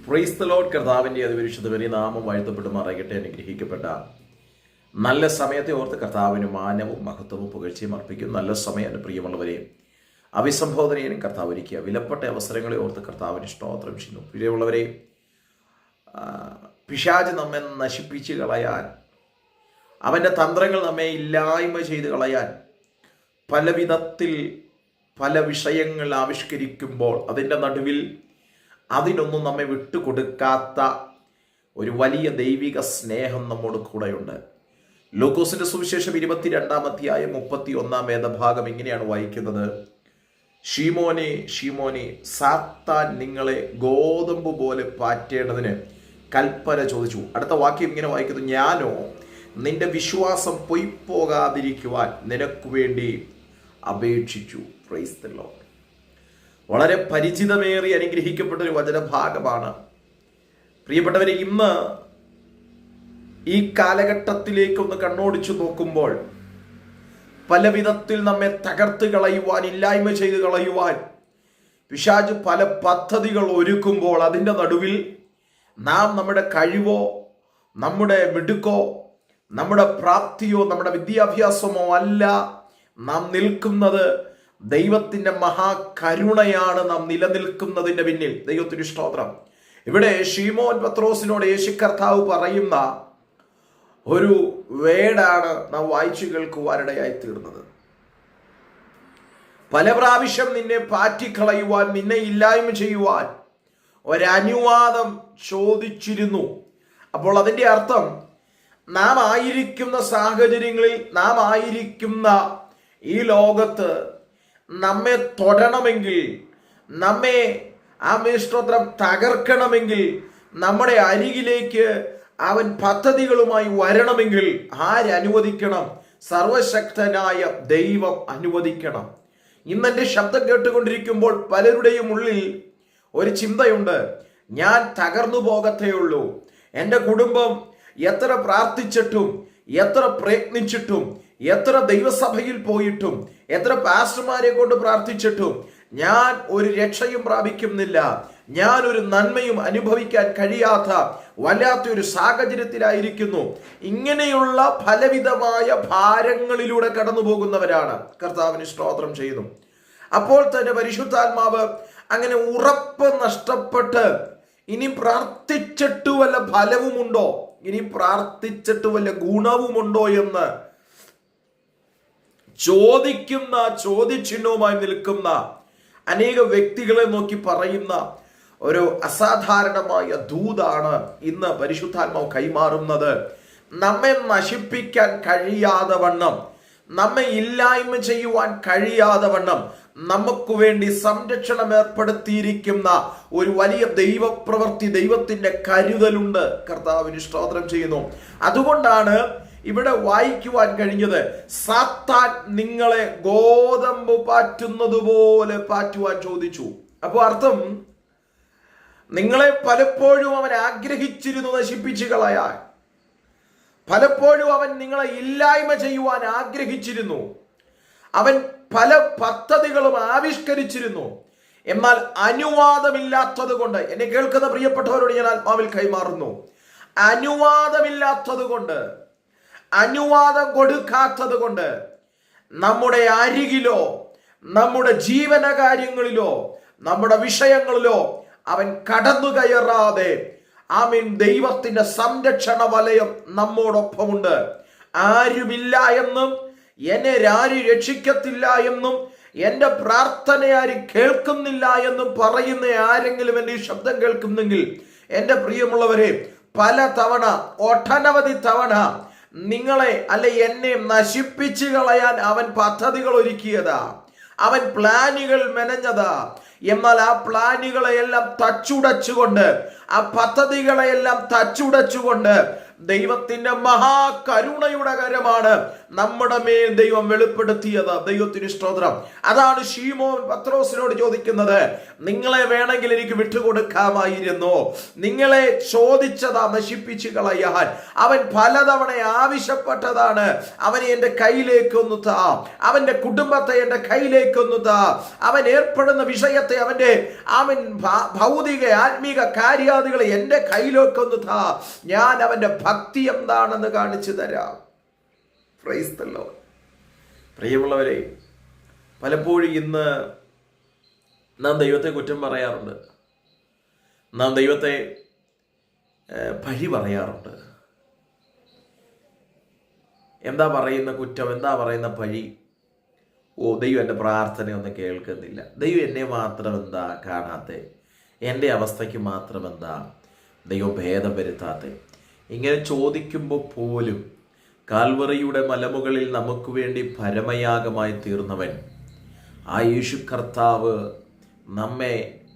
Praise the Lord. കർത്താവിൻ്റെ അതിപരിശുദ്ധ വലിയ നാമം വാഴ്ത്തപ്പെടുമാറാകട്ടെ. അനുഗ്രഹിക്കപ്പെട്ട നല്ല സമയത്തെ ഓർത്ത് കർത്താവിന് മാനവും മഹത്വവും പുകഴ്ചയും അർപ്പിക്കും. നല്ല സമയം എൻ്റെ പ്രിയമുള്ളവരെ അഭിസംബോധനയും കർത്താവ് ഒരുക്കിയ വിലപ്പെട്ട അവസരങ്ങളെ ഓർത്ത് കർത്താവിന് സ്തോത്രം ചെയ്യുന്നു. പ്രിയമുള്ളവരെ, പിശാച് നമ്മെ നശിപ്പിച്ച് കളയാൻ, അവൻ്റെ തന്ത്രങ്ങൾ നമ്മെ ഇല്ലായ്മ ചെയ്ത് കളയാൻ പല വിധത്തിൽ പല വിഷയങ്ങൾ ആവിഷ്കരിക്കുമ്പോൾ അതിൻ്റെ നടുവിൽ അതിനൊന്നും നമ്മെ വിട്ടുകൊടുക്കാത്ത ഒരു വലിയ ദൈവിക സ്നേഹം നമ്മോട് കൂടെയുണ്ട്. ലൂക്കോസിന്റെ സുവിശേഷം 22-ാം അധ്യായം 31-ാം വേദഭാഗം ഇങ്ങനെയാണ് വായിക്കുന്നത്: ശീമോനെ ശീമോനെ, സാത്താൻ നിങ്ങളെ ഗോതമ്പ് പോലെ പാറ്റേണ്ടതിന് കൽപ്പന ചോദിച്ചു. അടുത്ത വാക്യം ഇങ്ങനെ വായിക്കുന്നു: ഞാനോ നിന്റെ വിശ്വാസം പൊയ്പോകാതിരിക്കുവാൻ നിനക്ക് വേണ്ടി അപേക്ഷിച്ചു. Praise the Lord. വളരെ പരിചിതമേറി അനുഗ്രഹിക്കപ്പെട്ടൊരു വചനഭാഗമാണ്. പ്രിയപ്പെട്ടവരെ, ഇന്ന് ഈ കാലഘട്ടത്തിലേക്കൊന്ന് കണ്ണോടിച്ചു നോക്കുമ്പോൾ പല വിധത്തിൽ നമ്മെ തകർത്ത് കളയുവാൻ, ഇല്ലായ്മ ചെയ്ത് കളയുവാൻ പിശാച് പല പദ്ധതികൾ ഒരുക്കുമ്പോൾ അതിൻ്റെ നടുവിൽ നാം നമ്മുടെ കഴിവോ, നമ്മുടെ മിടുക്കോ, നമ്മുടെ പ്രാപ്തിയോ, നമ്മുടെ വിദ്യാഭ്യാസമോ അല്ല നാം നിൽക്കുന്നത്. ദൈവത്തിൻ്റെ മഹാകരുണയാണ് നാം നിലനിൽക്കുന്നതിൻ്റെ പിന്നിൽ. ദൈവത്തിന് സ്തോത്രം. ഇവിടെ ശീമോൻ പത്രോസിനോട് യേശു കർത്താവ് പറയുന്ന ഒരു വേടാണ് നാം വായിച്ചു കേൾക്കുവാനിടയായി തീർന്നത്. പല പ്രാവശ്യം നിന്നെ പാറ്റിക്കളയുവാൻ, നിന്നെ ഇല്ലായ്മ ചെയ്യുവാൻ ഒരനുവാദം ചോദിച്ചിരുന്നു. അപ്പോൾ അതിൻ്റെ അർത്ഥം, നാം ആയിരിക്കുന്ന സാഹചര്യങ്ങളിൽ, നാം ആയിരിക്കുന്ന ഈ ലോകത്ത് നമ്മെ തൊടണമെങ്കിൽ, നമ്മെ സ്തോത്രം തകർക്കണമെങ്കിൽ, നമ്മുടെ അരികിലേക്ക് അവൻ പദ്ധതികളുമായി വരണമെങ്കിൽ ആരനുവദിക്കണം? സർവശക്തനായ ദൈവം അനുവദിക്കണം. ഇന്നെൻ്റെ ശബ്ദം കേട്ടുകൊണ്ടിരിക്കുമ്പോൾ പലരുടെയും ഉള്ളിൽ ഒരു ചിന്തയുണ്ട്: ഞാൻ തകർന്നു പോകത്തേ ഉള്ളൂ. എൻ്റെ കുടുംബം എത്ര പ്രാർത്ഥിച്ചിട്ടും, എത്ര പ്രയത്നിച്ചിട്ടും, എത്ര ദൈവസഭയിൽ പോയിട്ടും, എത്ര പാസ്റ്റർമാരെ കൊണ്ട് പ്രാർത്ഥിച്ചിട്ടും ഞാൻ ഒരു രക്ഷയും പ്രാപിക്കുന്നില്ല. ഞാൻ ഒരു നന്മയും അനുഭവിക്കാൻ കഴിയാത്ത വല്ലാത്തൊരു സാഹചര്യത്തിലായിരിക്കുന്നു. ഇങ്ങനെയുള്ള പലവിധമായ ഭാരങ്ങളിലൂടെ കടന്നു പോകുന്നവരാണ്. കർത്താവിന് സ്തോത്രം ചെയ്യുന്നു. അപ്പോൾ തന്നെ പരിശുദ്ധാത്മാവ് അങ്ങനെ ഉറപ്പ് നഷ്ടപ്പെട്ട് ഇനി പ്രാർത്ഥിച്ചിട്ട് വല്ല ഫലവുമുണ്ടോ, ഇനി പ്രാർത്ഥിച്ചിട്ട് വല്ല ഗുണവുമുണ്ടോ എന്ന് ചോദിക്കുന്ന, ചോദ്യചിഹ്നവുമായി നിൽക്കുന്ന അനേക വ്യക്തികളെ നോക്കി പറയുന്ന ഒരു അസാധാരണമായ ദൂതാണ് ഇന്ന് പരിശുദ്ധാത്മാവ് കൈമാറുന്നത്. നമ്മെ നശിപ്പിക്കാൻ കഴിയാതെ വണ്ണം, നമ്മെ ഇല്ലായ്മ ചെയ്യുവാൻ കഴിയാതെ വണ്ണം നമുക്ക് വേണ്ടി സംരക്ഷണം ഏർപ്പെടുത്തിയിരിക്കുന്ന ഒരു വലിയ ദൈവപ്രവൃത്തി, ദൈവത്തിന്റെ കരുതലുണ്ട്. കർത്താവിന് സ്തോത്രം ചെയ്യുന്നു. അതുകൊണ്ടാണ് ഇവിടെ വായിക്കുവാൻ കഴിഞ്ഞത്: സാത്താൻ നിങ്ങളെ ഗോതമ്പ് പാറ്റുന്നത് പോലെ പാറ്റുവാൻ ചോദിച്ചു. അപ്പോൾ അർത്ഥം, നിങ്ങളെ പലപ്പോഴും അവൻ ആഗ്രഹിച്ചിരുന്നു നശിപ്പിച്ചു കളയാൻ. പലപ്പോഴും അവൻ നിങ്ങളെ ഇല്ലായ്മ ചെയ്യുവാൻ ആഗ്രഹിച്ചിരുന്നു. അവൻ പല പദ്ധതികളും ആവിഷ്കരിച്ചിരുന്നു. എന്നാൽ അനുവാദമില്ലാത്തത് കൊണ്ട്, എന്നെ കേൾക്കുന്ന പ്രിയപ്പെട്ടവരോട് ഞാൻ ആത്മാവിൽ കൈമാറുന്നു, അനുവാദമില്ലാത്തത് കൊണ്ട്, അനുവാദം കൊടുക്കാത്തത് കൊണ്ട് നമ്മുടെ അരികിലോ, നമ്മുടെ ജീവന കാര്യങ്ങളിലോ, നമ്മുടെ വിഷയങ്ങളിലോ അവൻ കടന്നു കയറാതെ, ദൈവത്തിന്റെ സംരക്ഷണ വലയം നമ്മോടൊപ്പമുണ്ട്. ആരുമില്ല എന്നും, എന്നെ ആരും രക്ഷിക്കത്തില്ല എന്നും, എൻ്റെ പ്രാർത്ഥന ആരും കേൾക്കുന്നില്ല എന്നും പറയുന്ന ആരെങ്കിലും എൻ്റെ ഈ ശബ്ദം കേൾക്കുന്നെങ്കിൽ, എൻ്റെ പ്രിയമുള്ളവരെ, പല തവണ, ഒട്ടനവധി തവണ നിങ്ങളെ അല്ലെ എന്നെ നശിപ്പിച്ചു കളയാൻ അവൻ പദ്ധതികൾ ഒരുക്കിയതാ, അവൻ പ്ലാനുകൾ മെനഞ്ഞതാ. എന്നാൽ ആ പ്ലാനുകളെയെല്ലാം തച്ചുടച്ചുകൊണ്ട്, ആ പദ്ധതികളെയെല്ലാം തച്ചുടച്ചുകൊണ്ട് ദൈവത്തിന്റെ മഹാകരുണയുടെ കരമാണ് നമ്മുടെ മേൽ ദൈവം വെളിപ്പെടുത്തിയത്. ദൈവത്തിന് സ്തോത്രം. അതാണ് ശീമോൻ പത്രോസിനോട് ചോദിക്കുന്നത്, നിങ്ങളെ വേണമെങ്കിൽ എനിക്ക് വിട്ടുകൊടുക്കാമായിരുന്നു, നിങ്ങളെ ചോദിച്ചതാ നശിപ്പിച്ചു കളയാൻ. അവൻ പലതവണ ആവശ്യപ്പെട്ടതാണ്, അവനെ എൻ്റെ കയ്യിലേക്കൊന്നു താ, അവന്റെ കുടുംബത്തെ എൻ്റെ കയ്യിലേക്കൊന്നു താ, അവൻ ഏർപ്പെടുന്ന വിഷയത്തെ അവൻ ഭൗതിക ആത്മീക കാര്യാദികളെ എൻ്റെ കയ്യിലേക്കൊന്നു താ, ഞാൻ അവന്റെ ഭക്തി എന്താണെന്ന് കാണിച്ചു തരാം. Praise the Lord. പ്രിയമുള്ളവരെ, പലപ്പോഴും ഇന്ന് നാം ദൈവത്തെ കുറ്റം പറയാറുണ്ട്, നാം ദൈവത്തെ പഴി പറയാറുണ്ട്. എന്താ പറയുന്ന കുറ്റം, എന്താ പറയുന്ന പഴി? ദൈവം എൻ്റെ പ്രാർത്ഥനയൊന്നും കേൾക്കുന്നില്ല, ദൈവം എന്നെ മാത്രം എന്താ കാണാത്തെ, എൻ്റെ അവസ്ഥയ്ക്ക് മാത്രം എന്താ ദൈവം ഭേദം വരുത്താത്തെ? ഇങ്ങനെ ചോദിക്കുമ്പോൾ പോലും കാൽവറിയുടെ മലമുകളിൽ നമുക്ക് വേണ്ടി പരമയാഗമായി തീർന്നവൻ ആ യേശു കർത്താവ് നമ്മെ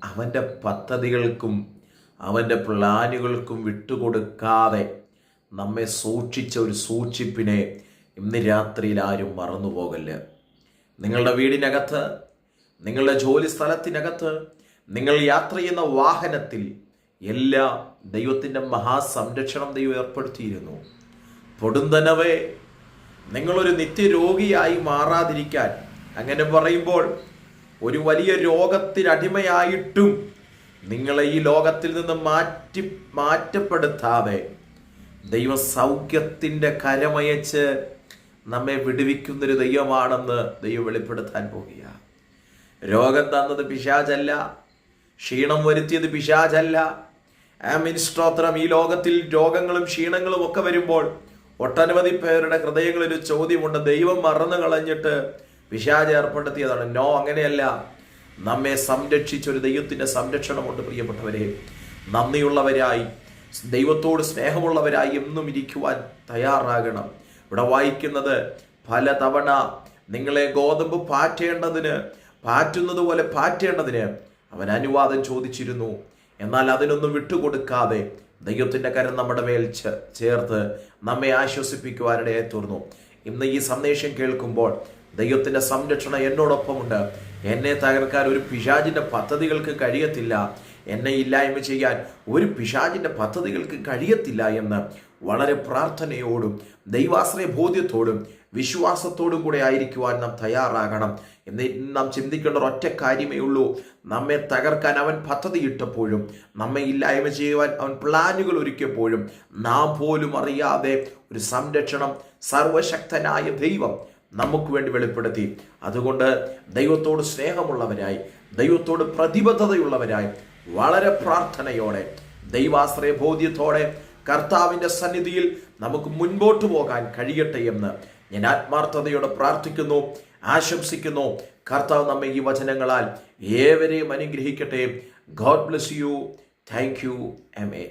അവൻ്റെ പദ്ധതികൾക്കും അവൻ്റെ പ്ലാനുകൾക്കും വിട്ടുകൊടുക്കാതെ നമ്മെ സൂക്ഷിച്ച ഒരു സൂക്ഷിപ്പിനെ ഇന്ന് രാത്രിയിൽ ആരും മറന്നുപോകല്ല. നിങ്ങളുടെ വീടിനകത്ത്, നിങ്ങളുടെ ജോലി സ്ഥലത്തിനകത്ത്, നിങ്ങൾ യാത്ര ചെയ്യുന്ന വാഹനത്തിൽ എല്ലാം ദൈവത്തിൻ്റെ മഹാസംരക്ഷണം ദൈവം ഏർപ്പെടുത്തിയിരുന്നു. പൊടുന്തനവേ, നിങ്ങളൊരു നിത്യരോഗിയായി മാറാതിരിക്കാൻ, അങ്ങനെ പറയുമ്പോൾ ഒരു വലിയ രോഗത്തിനടിമയായിട്ടും നിങ്ങളെ ഈ ലോകത്തിൽ നിന്ന് മാറ്റപ്പെടുത്താതെ ദൈവ സൗഖ്യത്തിൻ്റെ കരമയച്ച് നമ്മെ വിടുവിക്കുന്നൊരു ദൈവമാണെന്ന് ദൈവം വെളിപ്പെടുത്താൻ പോകുക. രോഗം തന്നത് പിശാചല്ല, ക്ഷീണം വരുത്തിയത് പിശാചല്ല. സ്തോത്രം. ഈ ലോകത്തിൽ രോഗങ്ങളും ക്ഷീണങ്ങളും ഒക്കെ വരുമ്പോൾ ഒട്ടനവധി പേരുടെ ഹൃദയങ്ങളിൽ ഒരു ചോദ്യമുണ്ട്, ദൈവം മറന്നു കളഞ്ഞിട്ട് പിശാച് ഏർപ്പെടുത്തിയതാണ്. നോ, അങ്ങനെയല്ല. നമ്മെ സംരക്ഷിച്ചൊരു ദൈവത്തിൻ്റെ സംരക്ഷണമുണ്ട്. പ്രിയപ്പെട്ടവരെ, നന്ദിയുള്ളവരായി, ദൈവത്തോട് സ്നേഹമുള്ളവരായി എന്നും ഇരിക്കുവാൻ തയ്യാറാകണം. ഇവിടെ വായിക്കുന്നത്, പലതവണ നിങ്ങളെ ഗോതമ്പ് പാറ്റുന്നത് പോലെ പാറ്റേണ്ടതിന് അവൻ അനുവാദം ചോദിച്ചിരുന്നു. എന്നാൽ അതിനൊന്നും വിട്ടുകൊടുക്കാതെ ദൈവത്തിൻ്റെ കരം നമ്മുടെ മേൽ ചേർത്ത് നമ്മെ ആശ്വസിപ്പിക്കുവാനിടയായി തീർന്നു. ഇന്ന് ഈ സന്ദേശം കേൾക്കുമ്പോൾ ദൈവത്തിൻ്റെ സംരക്ഷണം എന്നോടൊപ്പമുണ്ട്. എന്നെ തകർക്കാൻ ഒരു പിശാചിൻ്റെ പദ്ധതികൾക്ക് കഴിയത്തില്ല, എന്നെ ഇല്ലായ്മ ചെയ്യാൻ ഒരു പിശാചിൻ്റെ പദ്ധതികൾക്ക് കഴിയത്തില്ല എന്ന് വളരെ പ്രാർത്ഥനയോടും ദൈവാശ്രയ ബോധ്യത്തോടും വിശ്വാസത്തോടും കൂടെ ആയിരിക്കുവാൻ നാം തയ്യാറാകണം. എന്ന് നാം ചിന്തിക്കേണ്ട ഒരൊറ്റ കാര്യമേ ഉള്ളൂ, നമ്മെ തകർക്കാൻ അവൻ പദ്ധതിയിട്ടപ്പോഴും, നമ്മെ ഇല്ലായ്മ ചെയ്യുവാൻ അവൻ പ്ലാനുകൾ ഒരുക്കിയപ്പോഴും നാം പോലും അറിയാതെ ഒരു സംരക്ഷണം സർവശക്തനായ ദൈവം നമുക്ക് വേണ്ടി വെളിപ്പെടുത്തി. അതുകൊണ്ട് ദൈവത്തോട് സ്നേഹമുള്ളവരായി, ദൈവത്തോട് പ്രതിബദ്ധതയുള്ളവരായി, വളരെ പ്രാർത്ഥനയോടെ, ദൈവാശ്രയ ബോധ്യത്തോടെ കർത്താവിൻ്റെ സന്നിധിയിൽ നമുക്ക് മുൻപോട്ട് പോകാൻ കഴിയട്ടെ എന്ന് ഞാൻ ആത്മാർത്ഥതയോടെ പ്രാർത്ഥിക്കുന്നു, ആശംസിക്കുന്നു. കർത്താവ് നമ്മെ ഈ വചനങ്ങളാൽ ഏവരെയും അനുഗ്രഹിക്കട്ടെ. God bless you. Thank you. Amen.